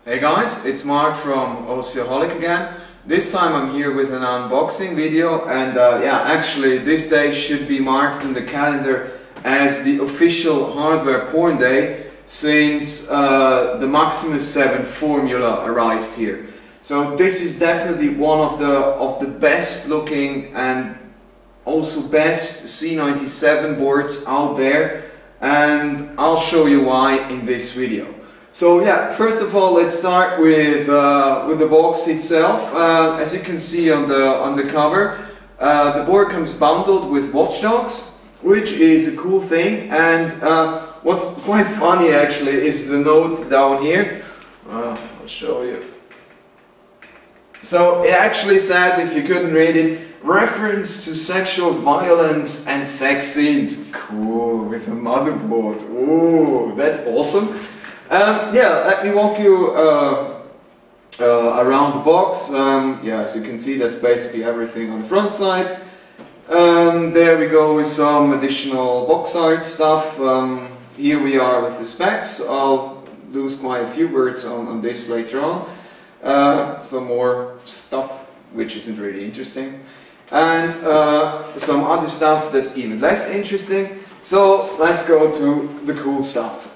Hey guys, it's Mark from Ocaholic again. This time I'm here with an unboxing video, and actually this day should be marked in the calendar as the official hardware porn day since the Maximus VII formula arrived here. So this is definitely one of the best looking and also best C97 boards out there, and I'll show you why in this video. So yeah, first of all, let's start with the box itself. As you can see on the cover, the board comes bundled with watchdogs, which is a cool thing. And what's quite funny actually is the note down here. I'll show you. So it actually says, if you couldn't read it, reference to sexual violence and sex scenes. Cool, with a motherboard. Ooh, that's awesome. Let me walk you around the box. As you can see, that's basically everything on the front side. There we go with some additional box art stuff. Here we are with the specs. I'll lose quite a few words on this later on. Some more stuff which isn't really interesting. And some other stuff that's even less interesting. So let's go to the cool stuff.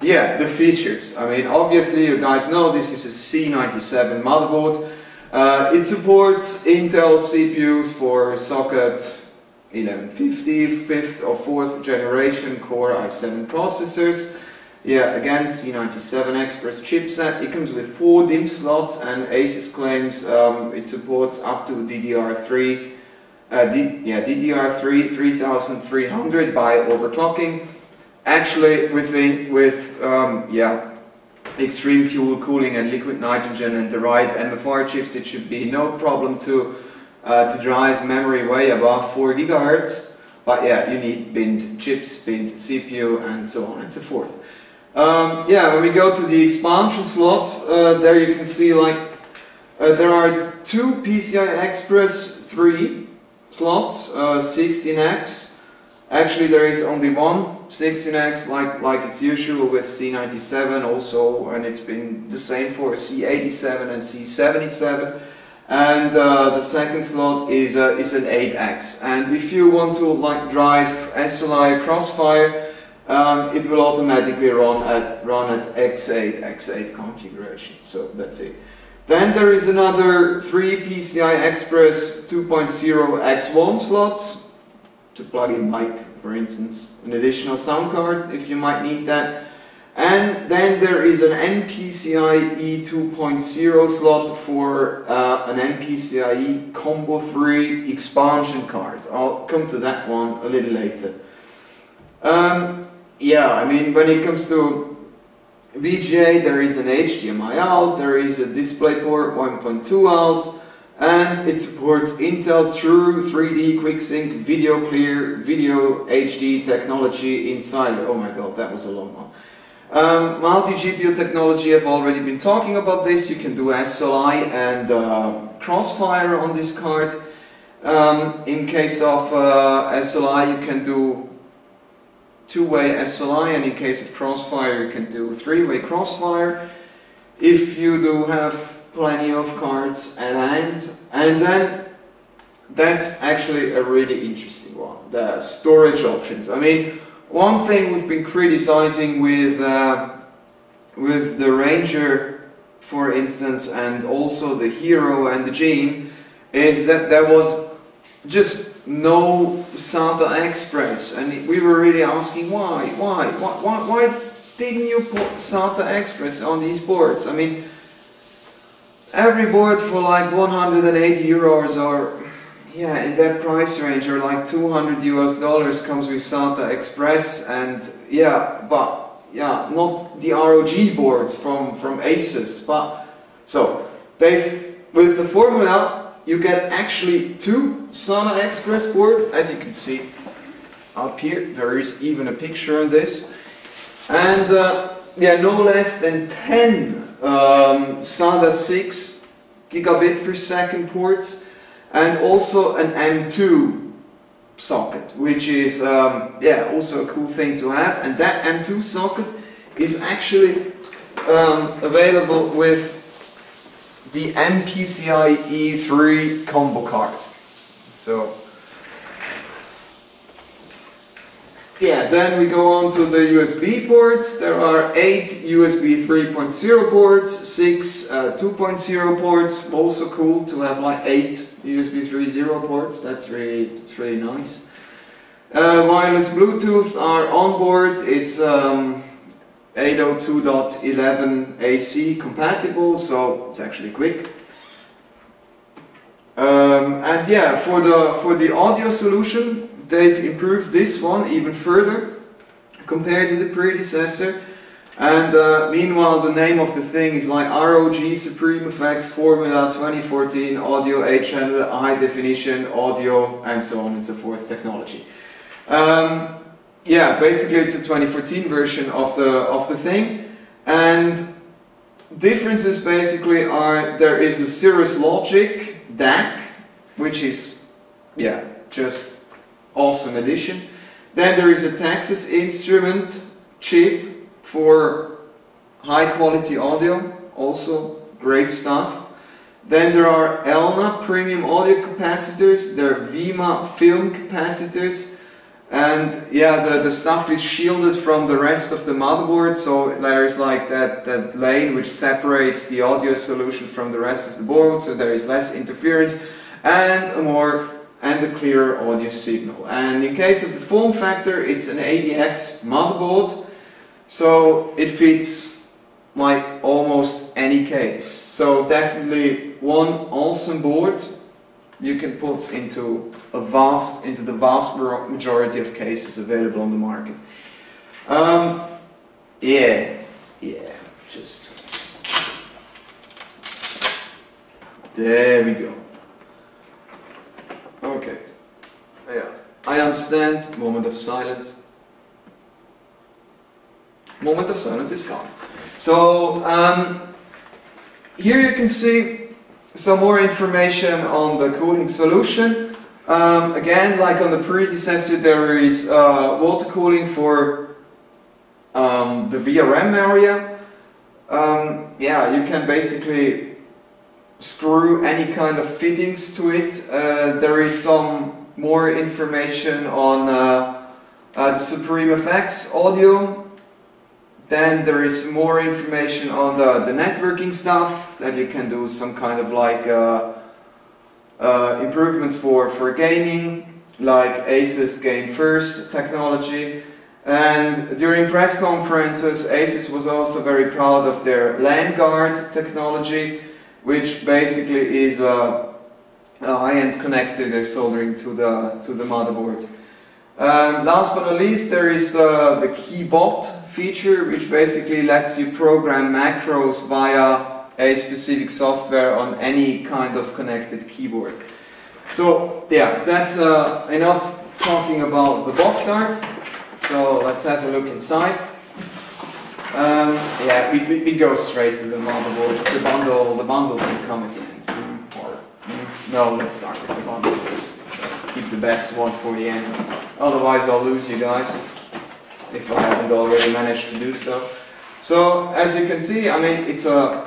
The features. I mean, obviously you guys know this is a C97 motherboard. It supports Intel CPUs for socket 1150, 5th or 4th generation Core i7 processors. Yeah, again, C97 Express chipset. It comes with 4 DIMM slots, and ASUS claims it supports up to DDR3 3300 by overclocking. Actually, with extreme cooling and liquid nitrogen and the right MFR chips, it should be no problem to drive memory way above 4 GHz. But yeah, you need binned chips, binned CPU, and so on and so forth. When we go to the expansion slots, there you can see there are 2 PCI Express 3 slots, 16X. Actually, there is only one 16X, like it's usual with C97 also, and it's been the same for C87 and C77. And the second slot is an 8X. And if you want to drive SLI Crossfire, it will automatically run at X8 configuration. So that's it. Then there is another 3 PCI Express 2.0 X1 slots to plug in mic, for instance, an additional sound card if you might need that. And then there is an MPCIe 2.0 slot for an MPCIe Combo 3 expansion card. I'll come to that one a little later. I mean, when it comes to VGA, there is an HDMI out, there is a DisplayPort 1.2 out, and it supports Intel True 3D QuickSync Video Clear Video HD technology inside. Oh my god, that was a long one. Multi-GPU technology, I've already been talking about this. You can do SLI and Crossfire on this card. In case of SLI, you can do 2-way SLI, and in case of Crossfire, you can do 3-way Crossfire. If you do have plenty of cards and then that's actually a really interesting one, the storage options. I mean, one thing we've been criticizing with the Ranger, for instance, and also the Hero and the Gene, is that there was just no SATA Express, and we were really asking why didn't you put SATA Express on these boards? I mean, every board for like 180 euros or in that price range, or like $200 US comes with SATA Express, and not the ROG boards from ASUS. But so with the formula you get actually 2 SATA Express boards, as you can see up here. There is even a picture on this, and no less than 10 SATA 6 gigabit per second ports, and also an M2 socket, which is also a cool thing to have. And that M2 socket is actually available with the MPCI E3 combo card. So yeah, then we go on to the USB ports. There are 8 USB 3.0 ports, 6 2.0 ports. Also cool to have like 8 USB 3.0 ports. That's really nice. Wireless Bluetooth are on board. It's 802.11 AC compatible, so it's actually quick. And yeah, for the audio solution, they've improved this one even further compared to the predecessor. And meanwhile, the name of the thing is like ROG Supreme Effects Formula 2014 Audio 8-channel High Definition Audio and so on and so forth technology. Yeah, basically it's a 2014 version of the thing, and differences basically are there is a Cirrus Logic DAC, which is yeah just awesome addition. Then there is a Texas Instrument chip for high quality audio, also great stuff. Then there are ELNA premium audio capacitors, there are VII film capacitors. And yeah, the stuff is shielded from the rest of the motherboard, so there's like that lane which separates the audio solution from the rest of the board, so there is less interference and a clearer audio signal. And in case of the form factor, it's an ADX motherboard, so it fits like almost any case. So definitely one awesome board you can put into the vast majority of cases available on the market. Just there we go. Okay, yeah, I understand. Moment of silence. Moment of silence is gone. So here you can see some more information on the cooling solution. Again, like on the predecessor, there is water cooling for the VRM area. Yeah, you can basically screw any kind of fittings to it. There is some more information on the Supreme FX audio. Then there is more information on the networking stuff, that you can do some kind of like improvements for gaming, like ASUS Game First technology. And during press conferences, ASUS was also very proud of their LAN guard technology, which basically is a high-end connector they're soldering to the motherboard. Last but not least, there is the KeyBot feature, which basically lets you program macros via a specific software on any kind of connected keyboard. So yeah, that's enough talking about the box art. So let's have a look inside. Yeah, we go straight to the motherboard. The bundle can come at the end. No, let's start with the bundle first. So keep the best one for the end. Otherwise I'll lose you guys, if I haven't already managed to do so. So as you can see, I mean, it's a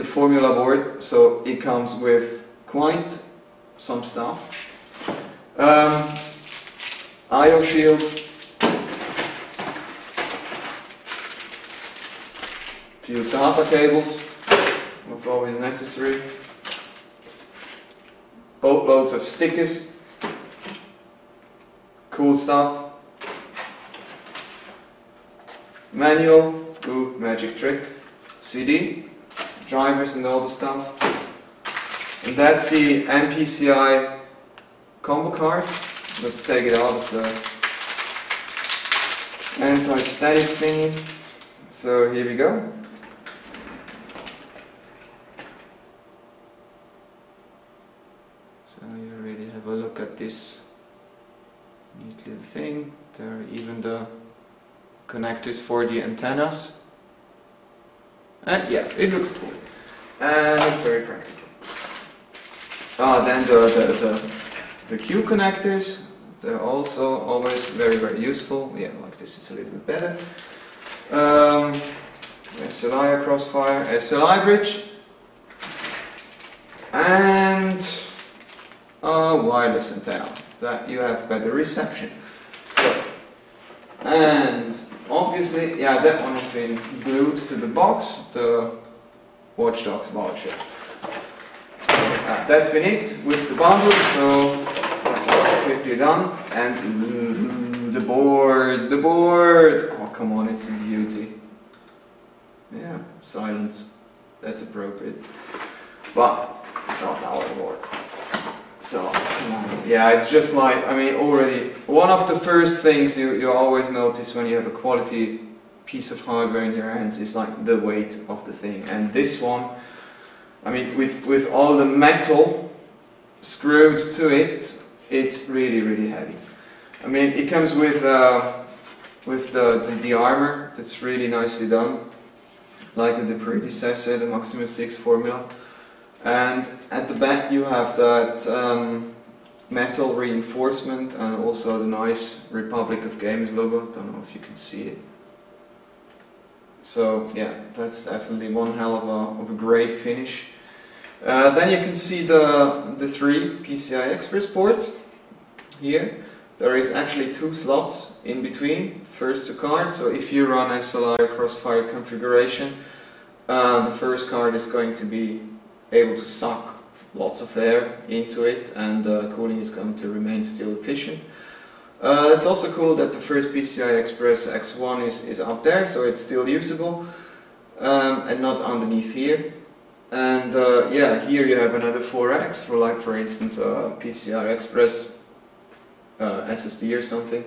formula board, so it comes with quite some stuff. I/O shield, few SATA cables, what's always necessary, boatloads of stickers, cool stuff, manual, ooh, magic trick, CD, drivers and all the stuff. And that's the MPCI combo card. Let's take it out of the anti-static thingy. So here we go. So you already have a look at this neat little thing. There are even the connectors for the antennas. And yeah, it looks cool. And it's very practical. Then the Q connectors, they're also always very, very useful. Yeah, like this is a little bit better. SLI crossfire, SLI bridge, and a wireless antenna, that you have better reception. So, and obviously, yeah, that one has been glued to the box, the Watchdogs voucher. That's been it with the bundle, so that was quickly done. And the board, oh come on, it's a beauty. Yeah, silence, that's appropriate. But not now anymore. So, yeah, it's just like, I mean, already, one of the first things you always notice when you have a quality piece of hardware in your hands is like the weight of the thing. And this one, I mean, with all the metal screwed to it, it's really, really heavy. I mean, it comes with the armor that's really nicely done, like with the predecessor, the Maximus 6 formula. And at the back you have that metal reinforcement and also the nice Republic of Gamers logo. Don't know if you can see it. So yeah, that's definitely one hell of a great finish. Then you can see the 3 PCI Express ports here. There is actually 2 slots in between, first 2 cards. So if you run SLI crossfire configuration, the first card is going to be able to suck lots of air into it, and cooling is going to remain still efficient. It's also cool that the first PCI Express X1 is up there, so it's still usable, and not underneath here. And yeah, here you have another 4X for, like, for instance, a PCI Express SSD or something.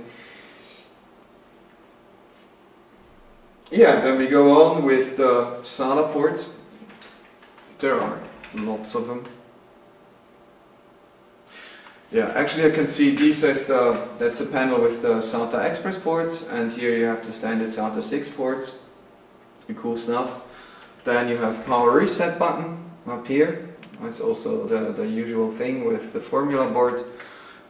Yeah, then we go on with the SATA ports. There are lots of them. Yeah, actually I can see these as that's the panel with the SATA Express ports, and here you have the standard SATA 6 ports. Cool stuff. Then you have power reset button up here. It's also the usual thing with the formula board.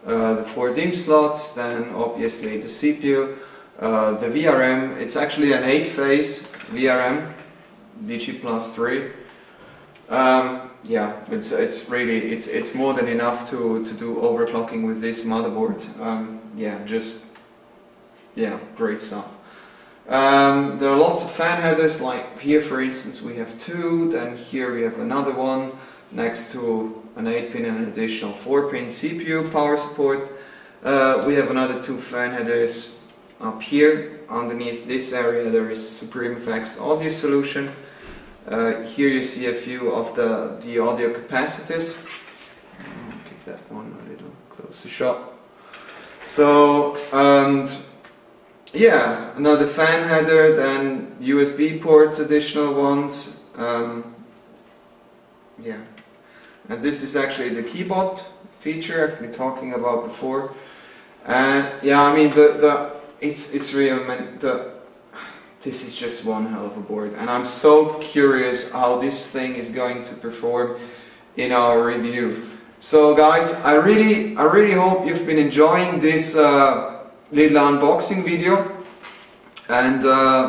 The 4 DIMM slots, then obviously the CPU, the VRM. It's actually an 8-phase VRM, Digi+3. Yeah, it's really it's more than enough to do overclocking with this motherboard. Yeah, great stuff. There are lots of fan headers, like here for instance we have 2, then here we have another one next to an 8-pin and an additional 4-pin CPU power support. We have another 2 fan headers up here. Underneath this area there is a Supreme FX audio solution. Here you see a few of the audio capacitors. I'll give that one a little closer shot. So, and yeah, another fan header, then USB ports, additional ones. Yeah, and this is actually the keyboard feature I've been talking about before. And yeah, I mean it's really meant this is just one hell of a board, and I'm so curious how this thing is going to perform in our review. So guys, I really hope you've been enjoying this little unboxing video. And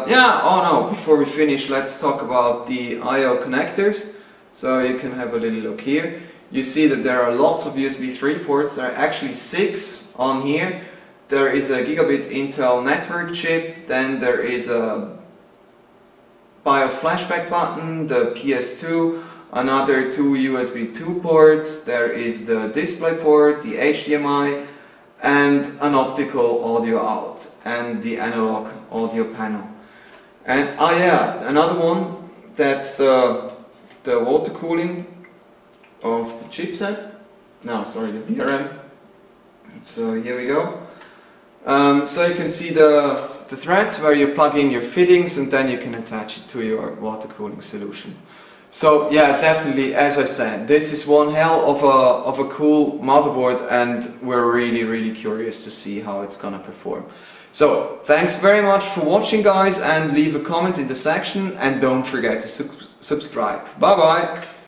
yeah, oh no, before we finish, let's talk about the I/O connectors. So you can have a little look here. You see that there are lots of USB 3 ports. There are actually 6 on here. There is a gigabit Intel network chip, then there is a BIOS flashback button, the PS2, another 2 USB 2 ports, there is the display port, the HDMI, and an optical audio out, and the analog audio panel. And oh yeah, another one, that's the water cooling of the chipset. No, sorry, the VRM. So here we go. So you can see the threads where you plug in your fittings, and then you can attach it to your water cooling solution. So yeah, definitely, as I said, this is one hell of a cool motherboard, and we're really curious to see how it's gonna perform. So thanks very much for watching, guys, and leave a comment in the section, and don't forget to subscribe. Bye bye!